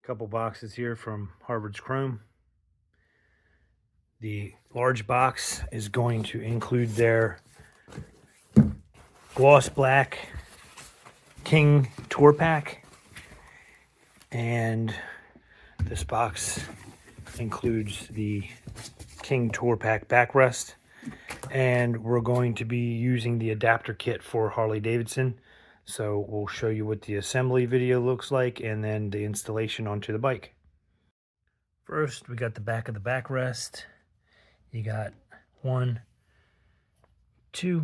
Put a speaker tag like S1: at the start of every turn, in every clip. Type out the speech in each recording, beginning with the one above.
S1: Couple boxes here from Harvard's Chrome. The large box is going to include their gloss black King TourPack, and this box includes the King TourPack backrest, and we're going to be using the adapter kit for Harley Davidson. So we'll show you what the assembly video looks like and then the installation onto the bike. First, we got the back of the backrest. You got 1, 2,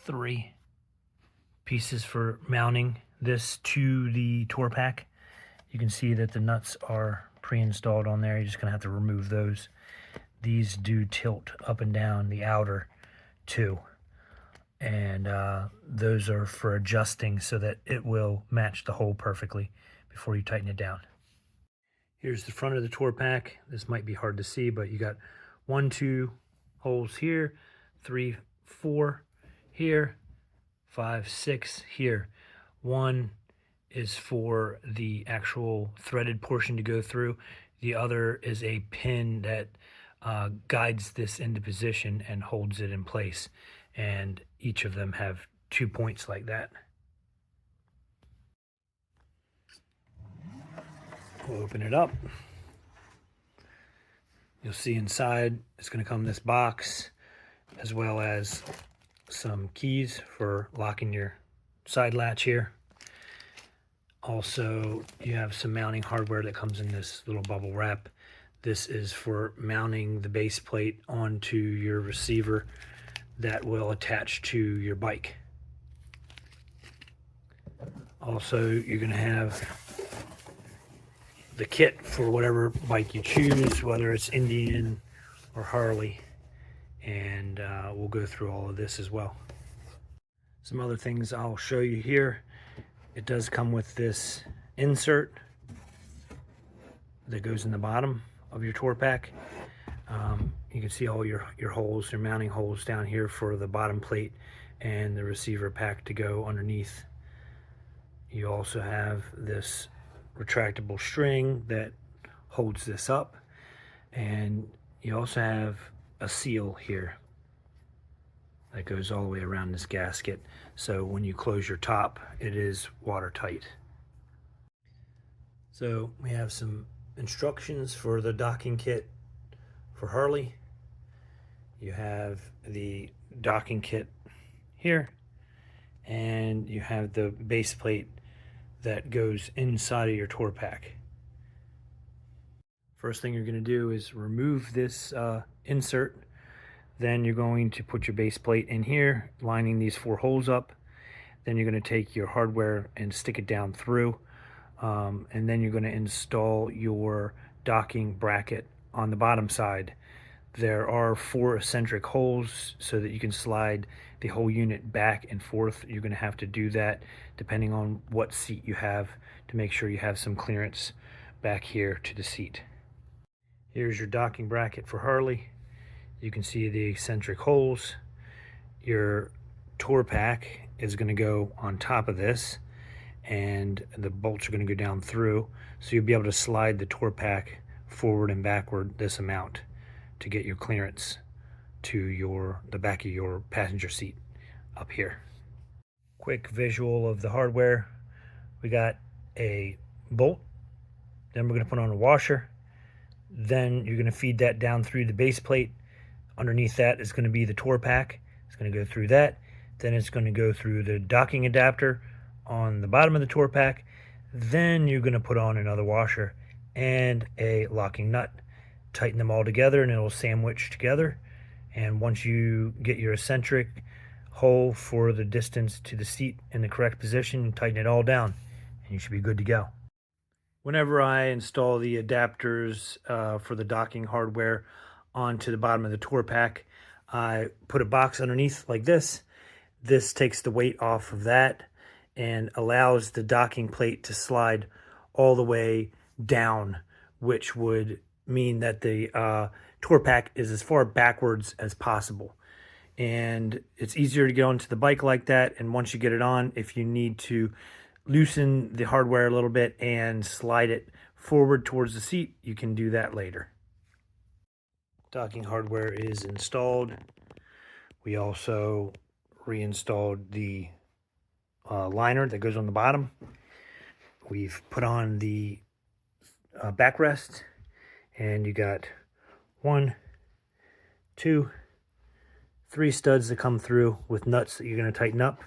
S1: 3 pieces for mounting this to the TourPack. You can see that the nuts are pre-installed on there. You're just gonna have to remove those. These do tilt up and down, the outer two, and those are for adjusting so that it will match the hole perfectly before you tighten it down. Here's the front of the TourPack. This might be hard to see, but you got 1, 2 holes here, 3, 4 here, 5, 6 here. 1 is for the actual threaded portion to go through. The other is a pin that guides this into position and holds it in place. And each of them have 2 points like that. We'll open it up. You'll see inside it's going to come this box, as well as some keys for locking your side latch here. Also, you have some mounting hardware that comes in this little bubble wrap. This is for mounting the base plate onto your receiver that will attach to your bike. Also, you're going to have the kit for whatever bike you choose, whether it's Indian or Harley, and we'll go through all of this as well. Some other things I'll show you here. It does come with this insert that goes in the bottom of your TourPack. You can see all your holes, your mounting holes down here for the bottom plate and the receiver pack to go underneath. You also have this retractable string that holds this up, and you also have a seal here that goes all the way around this gasket, so when you close your top it is watertight. So we have some instructions for the docking kit for Harley. You have the docking kit here, and you have the base plate that goes inside of your TourPack. First thing you're going to do is remove this insert. Then you're going to put your base plate in here, lining these 4 holes up. Then you're going to take your hardware and stick it down through. And then you're going to install your docking bracket on the bottom side. There are 4 eccentric holes so that you can slide the whole unit back and forth. You're going to have to do that depending on what seat you have to make sure you have some clearance back here to the seat. Here's your docking bracket for Harley. You can see the eccentric holes. Your TourPack is going to go on top of this, and the bolts are going to go down through, so you'll be able to slide the TourPack forward and backward this amount to get your clearance to the back of your passenger seat up here. Quick visual of the hardware. We got a bolt, then we're going to put on a washer, then you're going to feed that down through the base plate. Underneath that is going to be the TourPack. It's going to go through that, then it's going to go through the docking adapter on the bottom of the TourPack. Then you're going to put on another washer and a locking nut. Tighten them all together and it'll sandwich together. And once you get your eccentric hole for the distance to the seat in the correct position, you tighten it all down and you should be good to go. Whenever I install the adapters for the docking hardware onto the bottom of the TourPack, I put a box underneath like this. This takes the weight off of that and allows the docking plate to slide all the way down, which would mean that the TourPack is as far backwards as possible. And it's easier to get onto the bike like that. And once you get it on, if you need to loosen the hardware a little bit and slide it forward towards the seat, you can do that later. Docking hardware is installed. We also reinstalled the liner that goes on the bottom. We've put on the backrest, and you got 1, 2, 3 studs that come through with nuts that you're going to tighten up.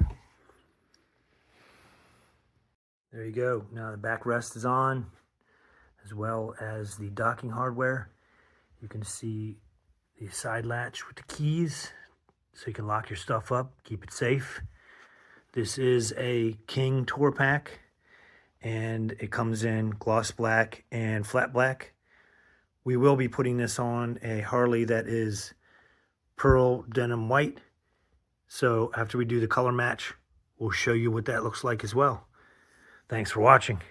S1: There you go. Now the backrest is on, as well as the docking hardware. You can see the side latch with the keys, so you can lock your stuff up, keep it safe. This is a King TourPack, and it comes in gloss black and flat black. We will be putting this on a Harley that is pearl denim white. So after we do the color match, we'll show you what that looks like as well. Thanks for watching.